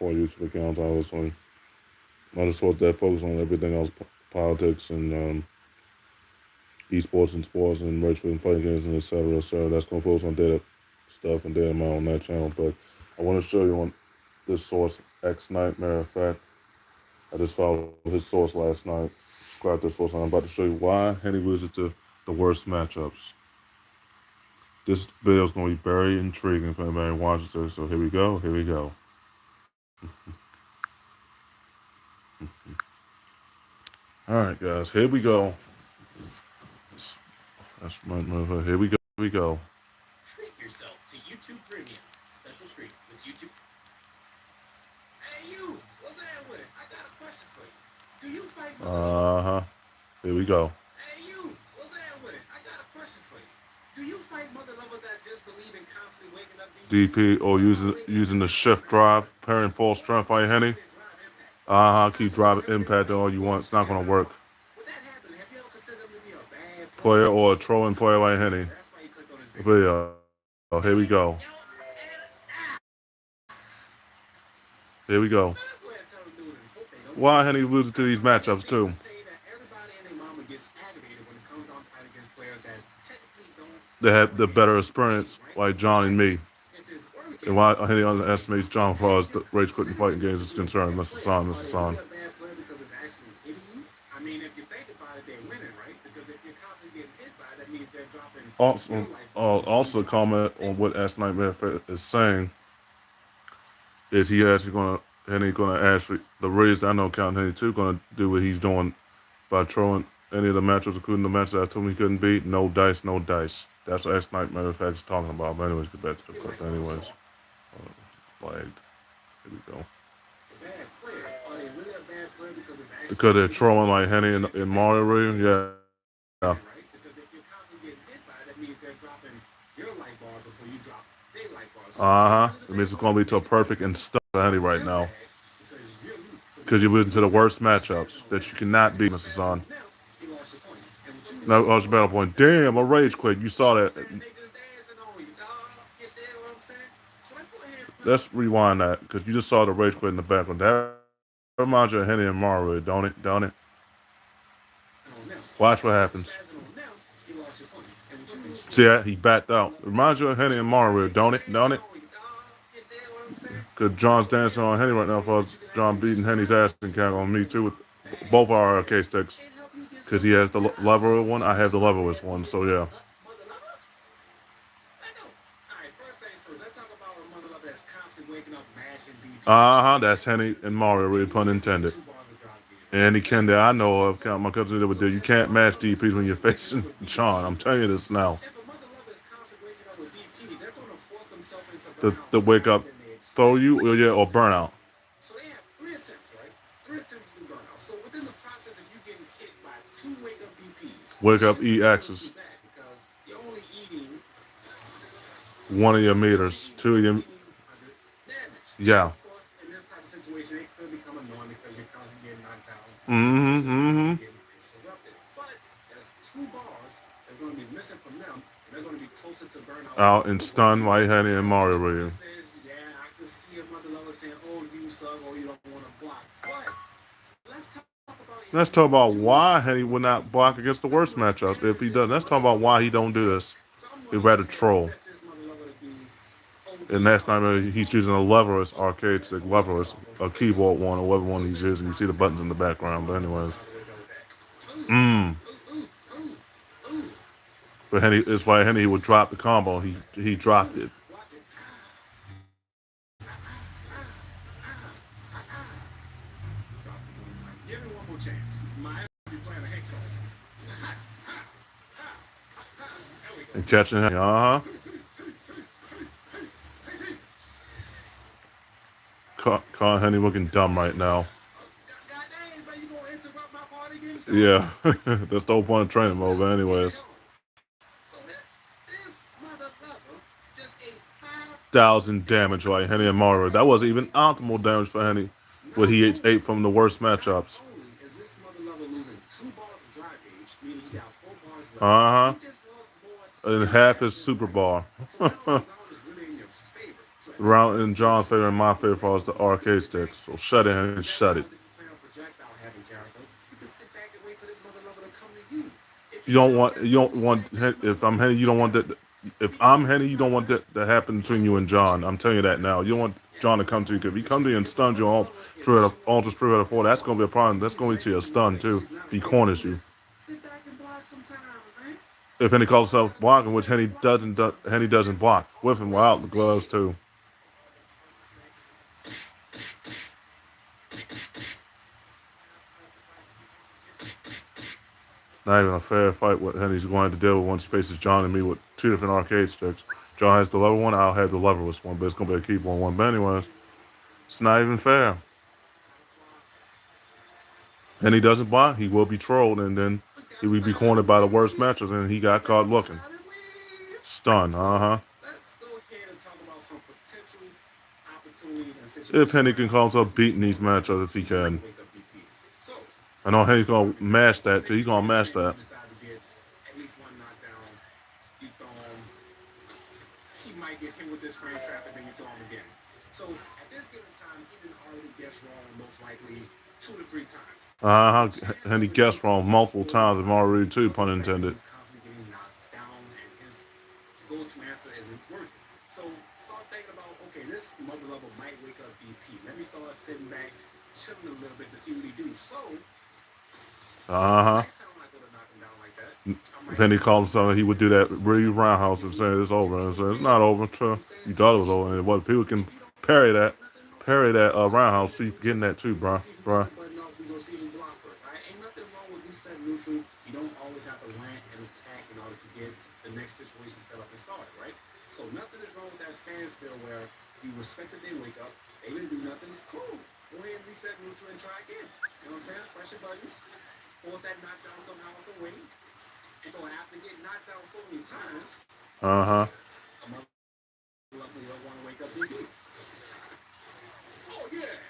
4 YouTube accounts, obviously. Not a source that focus on everything else, politics and esports and sports and virtual and fighting games and etc. etc. That's going to focus on data stuff and data amount on that channel. But I want to show you on this source, X Nightmare Effect. I just followed his source last night. Subscribe to his source. I'm about to show you why Henny loses to the worst matchups. This video is going to be very intriguing for anybody who watches this. So here we go. Here we go. All right, guys. Here we go. That's my move. Here we go. Here we go. Treat yourself to YouTube Premium. Special treat with YouTube. Hey, you! What's that with it? I got a question for you. Do you fight Mother Lover? Here we go. Hey, you! What's that with it? I got a question for you. Do you fight Mother Lover that just believe in constantly waking up DP or using the shift drive, pairing full strength like Henny? Keep driving impact all you want. It's not going to work. Would that happen? Have you ever considered him to be a bad Player or a trolling player like Henny? That's why you click on this video. Video. Here we go. Here we go. Why Henny losing to these matchups too? They have the better experience, like John and me. And why Henny underestimates John as far as the rage quitting fighting games is concerned. Mr. Son, Mr. Son. I mean, if you think about it, they're winning, right? Because if you're constantly getting hit by it, that means they're dropping. Also, comment on what S Nightmare is saying is he actually Henny gonna actually the reason I know Count Henny too gonna do what he's doing by throwing any of the matches, including the matches I told him he couldn't beat. No dice, no dice. That's what S Nightmare Effect is talking about. But anyways, get back to the clip. Anyways, lagged. Here we go. Because they're trolling like Henny in Mario Ring, yeah. Because if you're constantly getting hit by it, that means they're dropping your light bar before you drop their light bar. It means it's gonna be to a perfect and stuff for Henny right now. Because you're losing to the worst matchups that you cannot beat, Mr. Son. Now, watch your battle point. Damn, a rage quit. You saw that. Let's rewind that because you just saw the rage quit in the background. That reminds you of Henny and Mario, don't it? Don't it? Watch what happens. See that? He backed out. Reminds you of Henny and Mario, don't it? Don't it? Because John's dancing on Henny right now for John beating Henny's ass and count on me too with both our arcade sticks. Because he has the lever one, I have the leverless one, so yeah. That's Henny and Mario, really pun intended. Any Ken that I know of, my cousin would do. You can't match DPs when you're facing Sean. I'm telling you this now. The wake up, throw you, or burnout. So they have 3 attempts, right? 3 attempts to do burnout. So within the process of you getting hit by 2 wake up DPs, wake up E axis. Because you're only eating 1 of your meters, 2 of your damage. Yeah. Of course, in this type of situation, it could become annoying because you're constantly getting knocked out. But there's 2 bars that's going to be missing from them, and they're going to be closer to burnout. Out and stun like Henny and Mario with you. Yeah, I can see a Mother Lover saying, "Oh, you suck," or "You don't want to block." But let's talk about why Henny would not block against the worst matchup if he does. Let's talk about why he don't do this. He'd rather troll. And that's not really, he's using a leverless arcade stick, leverless, a keyboard one, or whatever one he's using. You see the buttons in the background, but anyways. But Henny, it's why Henny would drop the combo. He dropped it. And catching Henny, Caught Henny looking dumb right now. Yeah, that's the whole point of training mode, but anyways. 1,000 damage like Henny and Mario. That wasn't even optimal damage for Henny. What he ate from the worst matchups. And half his super bar. Round in John's favor and my favor for us the arcade sticks. So shut it and That's shut why it. if you're playing a projectile having character, you can sit back and wait for this mother lover to come to you. If You he don't jump want that you don't full want swing, that mother if I'm lover Henny, you don't want forget. that. If He I'm gonna Henny, you don't want that to happen between you and John. I'm telling you that now. You don't want John to come to you because if he come to you and stuns you all through at Ultra through at a four, that's gonna be a problem. That's gonna lead to a stun too. If he corners you. Sit back and block sometimes, man. If Henny You calls just himself gotta blocking, sit which back and block sometimes. Henny doesn't block with him without the gloves too. Not even a fair fight what Henny's going to deal with once he faces John and me with two different arcade sticks. John has the lever one, I'll have the leverless one, but it's gonna be a keep on one. But anyways, it's not even fair. And he doesn't block, he will be trolled, and then We got he a would be body cornered by the worst weave. matches, and he We got got caught a looking. body weave. Stunned, So uh-huh. let's go ahead and talk about some potential opportunities and If situations Henny where can call this himself person beating score these matchups, if he might can. wake up DP. So I know Henny's prime gonna example. mash So that say too. He's you play gonna this mash game, you that. decide to get at least one knockdown. You throw him. He might get hit with this frame trap, and then you throw him again. So at this given time, he didn't already guess wrong most likely 2 to 3 times. So the Uh-huh. chance Henny of a guessed DP wrong is multiple slim times and already due too, to the pun fact that intended. he's constantly getting knocked down and his go-to answer isn't working. So start thinking about, okay, this mother level might wake up DP. Let me start sitting back, chilling a little bit to see what he do. So Uh-huh. next time I go to knock him down like that, I If might Henny throw called him himself, he would do that this really way, and roundhouse get and me say it's over. get me And say some it's not real. over. You know what True. I'm saying? You So thought it was over. And what people can if you don't parry block, that, nothing new parry coming. that We gonna see roundhouse. So the you neutral. getting that too, We gonna bruh. see who get Bruh. the button up. We gonna see who block first. Right? Ain't nothing wrong with reset neutral. You don't always have to rant and attack in order to get the next situation set up and started. Right? So nothing is wrong with that standstill where you respected their wake up. They didn't do nothing. Cool. Go ahead and reset neutral and try again. You know what I'm saying? Press your buttons. Force that knockdown somehow, some way. And so after getting knocked down so many times, Uh-huh. a mother will want to wake up DP. Oh yeah.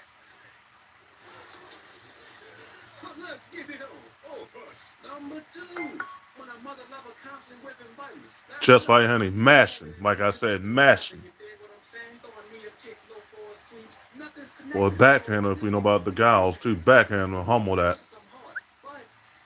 So let's get it on. Oh hush. Number 2. When a mother lover constantly whipping buttons. That's Just like another Henny. good example of Mashing. it. Like I It's said, really nothing. mashing. You dig what I'm saying? Throwing medium kicks, low forward sweeps. Nothing's Or connecting. So backhander what if we this know gonna about do the in your gals too. favor is Backhand will when he humble that. pushes some hard. But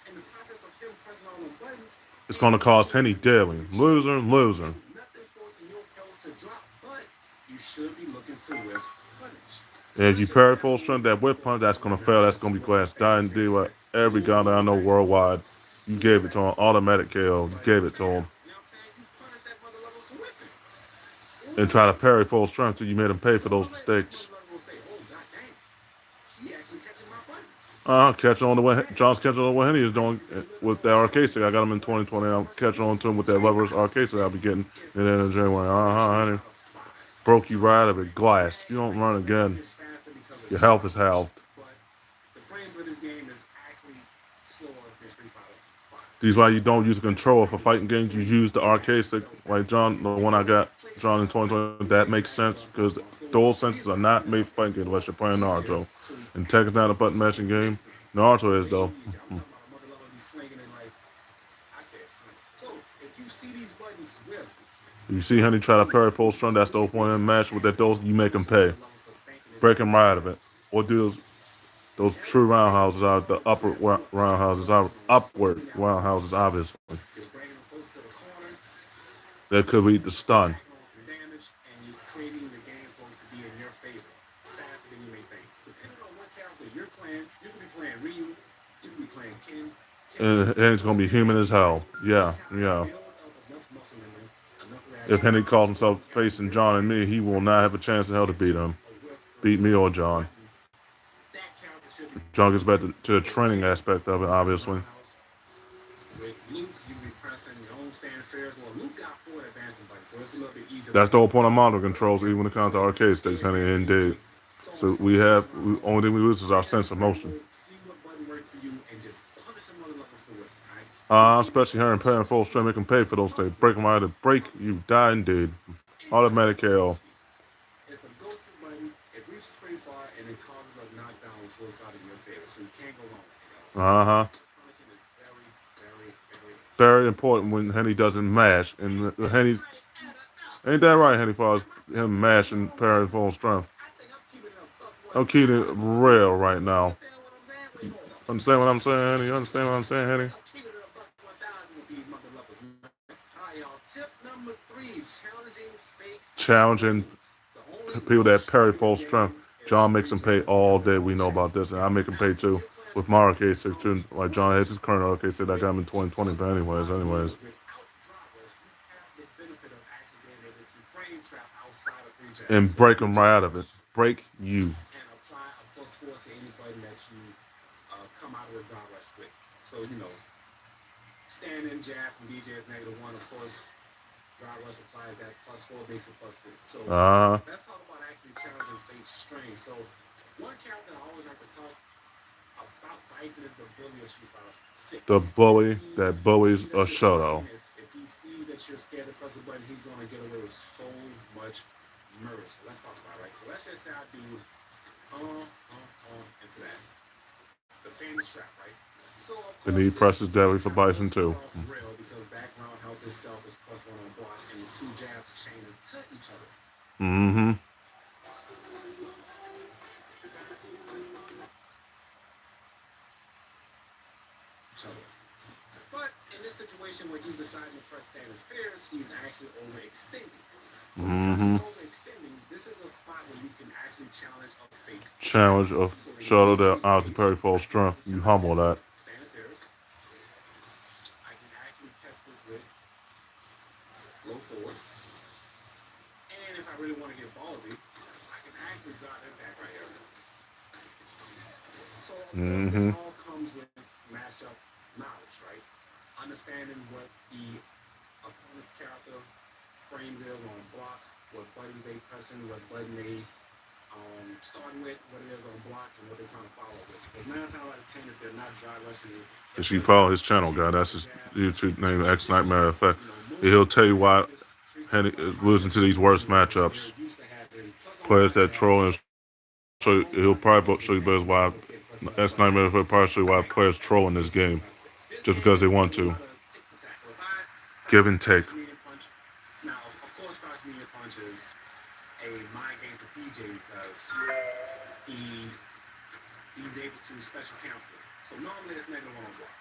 in the process of him pressing all them buttons, It's ain't gonna nothing cause really Henny connecting daily. with each other. Loser, loser. Ain't nothing forcing your pellet to drop, but you should be looking to whiff punish. And if you Let's just parry tap full in real strength, quick that whip before we punch, go that's on gonna with your fail. That's analysis gonna be of what's glass fan dying D favorite. with every Move guy that I know back and forth. worldwide. You Move gave it back to and him. forth. Automatic KO. You But gave it to bam, him. you know what I'm saying? You punish that mother level for whiffing. And Sooner or try to later, parry full strength till you made him pay for those that mistakes. mother level will say, oh god damn, he actually catching my buttons. Catching on to what Bam. John's catching on to what Henny is Might doing give me a little bit with more that arcade confidence stick. I got him in but 2020. still I'm pressing catching on to him neutral. with that Straight leverage out of arcade stick I'll be 6 getting is in the end of 6. January. Or straight Honey. out of 5. Broke you No right out of difference. it. Glass. You It don't might run feel like again. it's faster because of Your your health is knowledge, halved. but the frames of this game is actually slower than Street Fighter 5. These So why you don't use a Street Fighter controller 5 for was fighting games. You smooth use the and arcade actually stick felt like faster. John, the It one I would got play John in Street Fighter 2020. 5, That say makes back sense blah blah because blah. So dual the senses reason are why I not bring that made up for is fighting games unless more you're playing easier Naruto. to And Tekken's not a activate button so mashing game. basically Naruto is way though. easier. I'm talking about a mother lover be slinging it like I said swing. So if you see these buttons whip, You see drop Honey try to parry please, full strength. That's the whole please point make of an the match with that attack those. You make him punish a pay. mother lover for thinking this Break way him and right out not of it. that. Or do those Every true fight roundhouses you are go the on the upper platform, you roundhouses are working on upward smoothing out roundhouses turns. obviously. You're bringing them close to the corner, That could lead to stun. tacking on some damage, and you're creating the game flow to be in your favor faster than you may think. Depending on what character you're playing, you could be playing Ryu, you could be playing Ken, And it's gonna be whoever it human may as be, right? hell. You Yeah, just have to yeah. build up enough muscle memory, enough If reaction Henry time calls to know himself what character facing you're John and playing. me, he will When not have a this chance in hell to beat catch him. a whiff or Beat get me or a John. button, that character should be John pressing gets back button. to the So with training Ken, aspect of it, you got obviously. roundhouse. With Luke, you be pressing your own stand fares. Well, Luke got forward advancing buttons, so it's a little bit easier for That's the him whole to point of press model buttons. But controls, even when it comes to arcade air sticks, Henry, stand indeed. DP, so on and So so forth, only roundhouse. thing we lose is our Play as sense a of friend motion. mode, see what button works for you, and just punish another level for it. All right. If you get Especially that Henry playing initial full strength, slip, make him pay for those don't things. Break whiff. him out of break, Don't you die indeed. anybody Automatic with a full KO. sweep. It's a go-to button. It reaches pretty far, and it causes a knockdown, which works out in your favor. So you can't go wrong with it, y'all. So Uh-huh. punishing is very, very, very Very important. important when Henny doesn't mash. And Henny's Right at a Ain't that right, Henny? Far as him mashing Perry full strength. I think I'm keeping it a buck I'm keeping it 1,000. real right You now. understand what I'm saying? Wait, hold on. Understand what I'm saying, Henny? You understand what I'm saying, I Henny? think I'm keeping it a buck 1,000 with these mother lovers, man. All right, y'all. Tip number 3: challenging fake Challenging strings. The only people real that Perry strength in this full strength. game is John makes string him pay jams all against day. We know opponent's about chains. this, and I make him Now, pay if too. you're playing With a deck Mario that Case comes 6 like John has once his current Mario Case I with got him in a plus 2020. But anyways, block meter anyways. without drop rush, you have the benefit of actually being able to frame trap outside of 3 jabs, And set break 3 him right jab out of it. rush, Break you. and apply a +4 to any button that you come out of a drop rush with. So, stand in jab from DJ is -1, of course. Drop rush applies that +4, makes it +3. So, Uh, let's talk about actually challenging fake strings. So, one character I always like to talk about Bison is the bully of Street Fighter the 6. bully He that can see bullies that a you're shoto. struggling. If he sees that you're scared to press a button, he's going to get away with so much murder. So let's talk about it, right? So let's just say I do into that. The famous trap, right? So of The course knee this press is deadly for trap will Bison start too. off real because background house itself is +1 on block and the 2 jabs chain into each other. Mm-hmm. Each other. But in this situation where he's deciding to press standard fierce, he's actually overextending. So because he's Mm-hmm. overextending, this is a spot where you can actually challenge a fake string. Challenge of So in shoto that DJ's out to case, Perry full I can strength. also You challenge humble this that. with standard fierce. I can actually catch this with low forward. And if I really want to get ballsy, I can actually drop impact right here. So of course this Mm-hmm. all comes with matchup knowledge, right? Understanding what the opponent's character frames is on block, what buttons they pressing, what button they starting with, what it is on block, and what they're trying to follow with. Because 9 times out of 10, if they're not dry rushing you, If if you they're follow not his channel, guy, chaining that's your his jabs, YouTube they're name, being X Nightmare disrespectful. Effect. Most He'll people tell you that why have this Street and Fighter 5 losing to mindset these coming worst in, they're matchups. used to having plus on Players block that troll jabs, and plus show on he'll block probably punches, show you better and why also kid pressing that X button Nightmare down. Effect probably show you why Right? players That's what troll in it this is in Street game Fighter 6. This just game because they is a want whole to. lot of tick for tack. If I Give and take. crouch medium punch, now of course crouch medium punch is a mind game for PJ because he he's able to special cancel it. So normally it's -1 on block.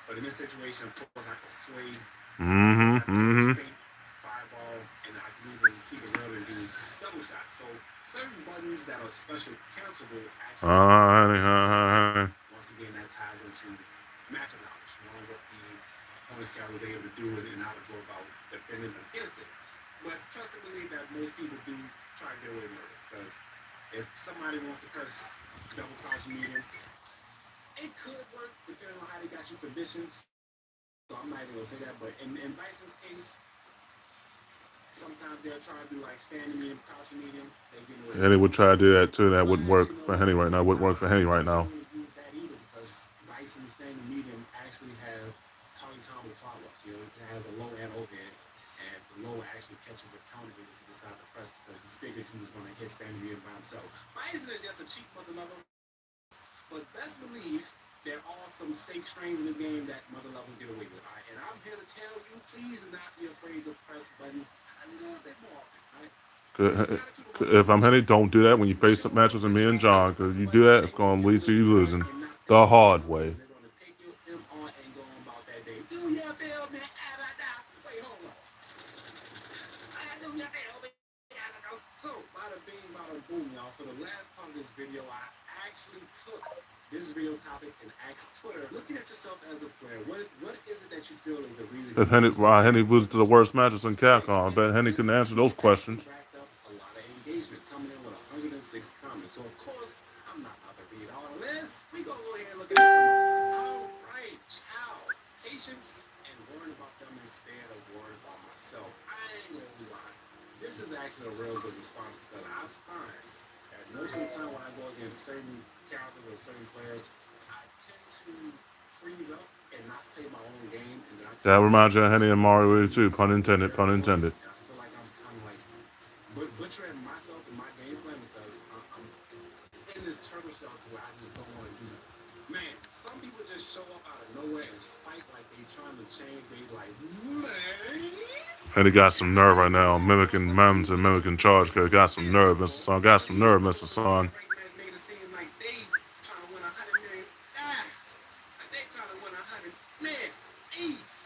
But in this situation, of course, I can sway. Of course, Mm-hmm. I can do this Mm-hmm. fake fireball, and I can even keep it real and do double shots. So certain buttons that are special cancelable actually come with Honey, matchup. honey. Once again, that ties into matchup knowledge, knowing what the opponent's guy was able to do and how to go about defending against it. But trust and believe that most people do try to get away with it because if somebody wants to press double crouch medium, it could work depending on how they got you conditioned. So I'm not even gonna say that. But in Bison's case, sometimes they'll try to do like standing medium, crouching medium. They get away with Henny it. would try to do that too. That wouldn't But work you know for what? Henny At the right now. same Wouldn't time, work for Henny you right can't now. really use that either because Bison's standing medium actually has tongue combo follow-ups. It has a low and overhead, and the low actually catches a counter hit if you decide to press because he figured he was going to hit standing medium by himself. Bison is just a cheap mother lover. But best believe there are some fake strains in this game that mother lovers get away with. All right? And I'm here to tell you, please do not be afraid to press buttons a little bit more often. All right? Because you got to keep them under If I'm Henny, control. don't do that when you face Show up up matches with and me and try to John. press Because a you do button, that, it's they're going to going to get lead to away you with it losing and not think the about hard it. way. And they're going to take your MR and go on about that day. Do you feel me? Wait, hold on. Do you feel me? So, bada bing, bada boom, y'all. For the last part of this video, I actually took this video topic and asked Twitter, looking at yourself as a player, what is it that you feel is the reason If you Henny, lose to Henny bad loses to the players? worst matches in Six. Capcom, I bet And Henny this couldn't answer those tweet actually questions. racked up a lot of engagement, coming in with 106 comments. So, of course, I'm not about to read all of this. We gonna go ahead and look at some of them. All right, child. Patience and worrying about them instead of worrying about myself. I ain't gonna lie. This is actually a real good response because I find that most of the time when I go against certain characters or certain players, I tend to freeze up and not play my own game, and then I That come back reminds you of Henny just and Mario too. furious Pun with intended. Pun everyone, intended. and I feel like I'm kind of like butchering myself in my game plan because I'm in this turtle shell to where I just don't want to do that. Man, some people just show up out of nowhere and fight like they trying to change. They like, man. And he got some nerve right now, mimicking memes and mimicking charge. Cause got some nerve, Mr. Son. Got some nerve, Mr. Son. Great match made it seem like they trying to win 100 million. Like they trying to win 100 million. Ease.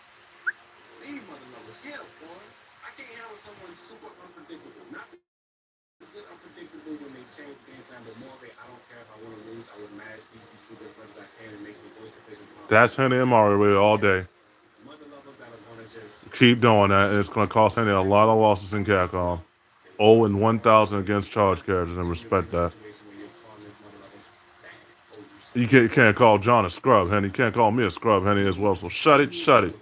These mother lovers, hell, boy. I can't handle someone super unpredictable. Not just unpredictable when they change the game plan, but more of it, I don't care if I want to lose. I would manage to be super as much as I can and make the voice decisions. That's Henny and Mario all day. Mother lovers that are going to just Keep doing that, and it's going to cost Henny a lot of losses in Capcom. 0 and 1,000 against charge characters, and respect that. You can't call John a scrub, Henny. You can't call me a scrub, Henny, as well. So shut it, shut it.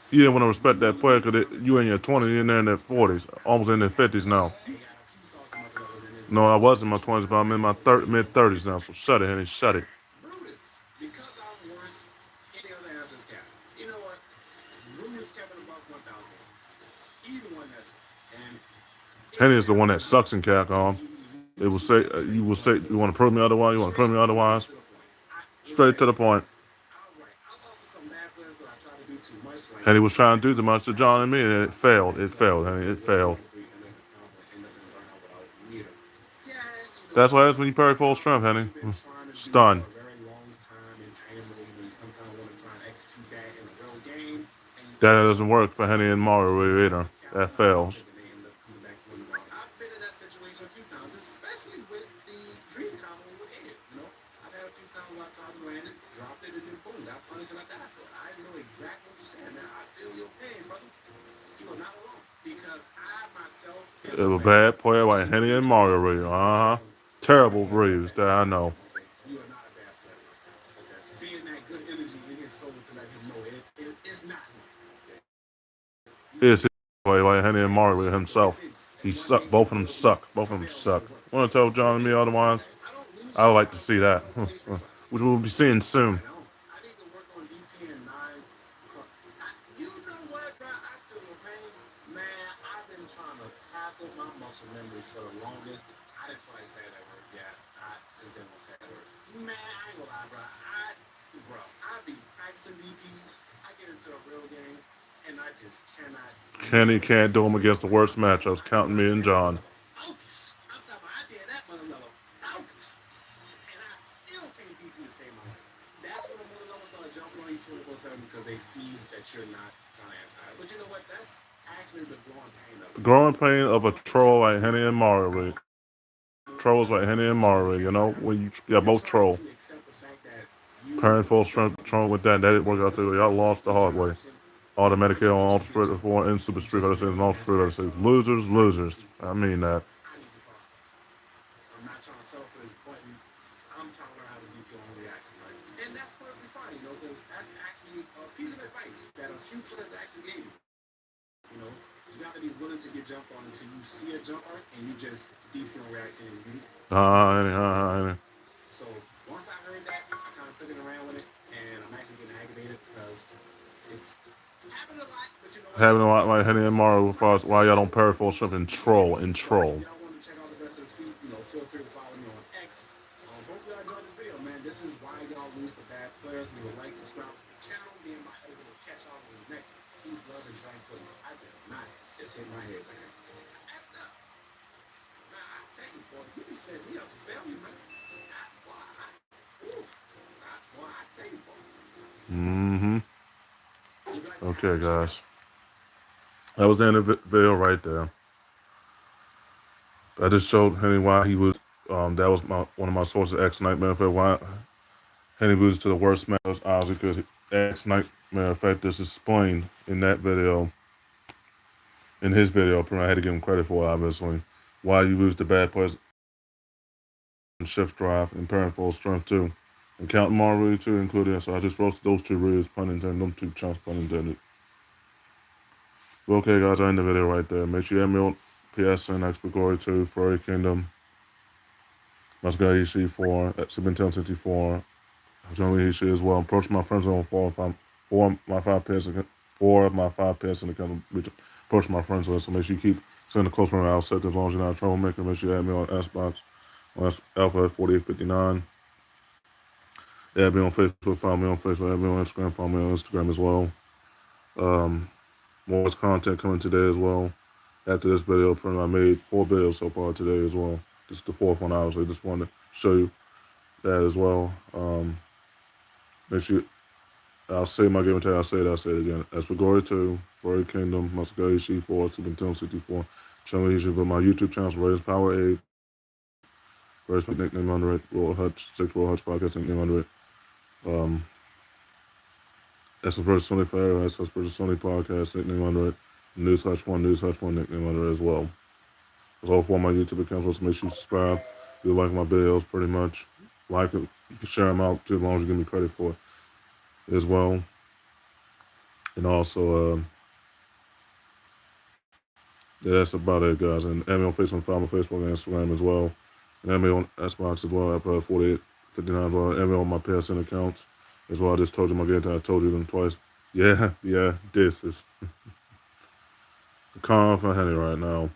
You didn't want to respect that player because you in your 20s, you're in there in their 40s, almost in their 50s now. No, I was in my 20s, but I'm in my mid 30s now. So shut it, Henny, shut it. Because I'm worse, any other answer is Cap. You know what? Brutus Kevin above 1,000. He's the one that's and Henny is the one that sucks in Capcom. It will say you will say you want to prove me otherwise. You want to prove me otherwise. Straight to the point. And he was trying to do too much to John and me, and it failed. It failed, Henny. It failed. That's why that's when you parry full strength, Henny. Stun. That doesn't work for Henny and Mario either. That fails. I've been in that situation a few times, especially with the dream combo with Ed. You know, I've had a few times where I tried to land it, dropped it, and then boom, got punished and I died for it. I know exactly what you're saying, man. I feel your pain, brother. You are not alone because I myself It was a bad player like Henny and Mario. Terrible reviews that I know. you are not a bad player. Okay. Being that good energy in his soul to let him know it's not him. It's his play like Henny and Mario himself. He suck. Both of them suck. Both of them suck. Want to tell John and me otherwise? I would like to see that, which we'll be seeing soon. I need to work on DP and 9. You know what, bro? I feel your pain. Man, I've been trying to tackle my muscle memory for the longest. I didn't feel like saying that word. Yeah, I just didn't want to say that word. Man, I ain't gonna lie, bro. I be practicing DPs. I get into a real game, and I just cannot. Kenny can't do him against the worst matchups, counting me and John. Focus. I'm talking about I did that mother level. Focus. And I still can't DP to save my life. That's when the mother level starts jumping on you 24/7 because they see that you're not trying to anti. But you know what? That's actually the growing pain of it. The growing pain of a troll like Henny and Mario. Trolls like Henny and Mario, you know, when you both troll. Parent full strength troll with that didn't work out there. Y'all lost the hard way. All the Medicare on Ultra Street 4 and Super Street Fighter 6 and Ultra Street Fighter 6. Losers, losers. I mean that. I'm not trying to sell for this button. I'm trying to learn how to do your own reaction, right? And that's perfectly fine, you know, because that's actually a piece of advice that a few players actually gave me. You know, you got to be willing to get jumped on until you see a jumper and you just deep your reaction and you. So once I heard that, I kind of took it around with it, and I'm actually getting aggravated because it's happened a lot. But you know what? Having a lot like Henny and Mario as far as why y'all don't parry full strength and troll and troll. Y'all want to check out the rest of the feed, you know, feel free to follow me on X. Hopefully I enjoyed this video, man. This is why y'all lose the bad players. You will like, subscribe to the channel. Me and my editor will catch y'all on the next one. Peace, love, and tranquility. I did not just hit my head, man. After, man, I tell you, boy, you set me up to fail you, man. I tell you, boy. Mm-hmm. Okay, guys. That was the end of the video right there. I just showed Henny why he was. That was one of my sources. X Nightmare Effect. Why Henny was to the worst matches, obviously, because X Nightmare Effect is explained in that video. In his video, I had to give him credit for it, obviously. Why you lose the bad players and shift drive and parent full strength too. And Count Mario too included. So I just roasted those two reels, pun intended, them two chunks, pun intended. Well, okay, guys, I end the video right there. Make sure you add me on PSN, Expert Glory 2, Furry Kingdom, Mascara EC 4, Super Nintendo 64, Generally EC as well. Approach my friends on 4 of my 5 pairs in the country. Approach my friends with, so make sure you keep sending a close friend out, set as long as you're not a troublemaker. Make sure you add me on Xbox, on Alpha 4859. Add me on Facebook, follow me on Facebook, add me on Instagram, follow me on Instagram as well. More content coming today as well. After this video, I made 4 videos so far today as well. This is the 4th one, obviously. Just wanted to show you that as well. Make sure I'll say my game tag. I'll say it again. As for Glory 2, Glory Kingdom, Masaka Ishi 4, Super Nintendo 64, Channel Ishi, but my YouTube channel is Raise Power 8, Raise nickname under it, Roll Hutch, 6 Roll Hutch Podcast, nickname under it. SS vs. Sony Fair, SS vs. Sony Podcast, nickname under it. News Hutch 1, nickname under it as well. That's all 4 of my YouTube accounts, so make sure you subscribe. If you like my videos, pretty much. Like it, you can share them out too, as long as you give me credit for it as well. And also, yeah, that's about it, guys. And add me on Facebook, follow me on Facebook and Instagram as well. And add me on Xbox as well, Apple 4859 as well. Add me on my PSN accounts as well. I just told you my game time. I told you them twice. Yeah, this is the calm for Henny right now.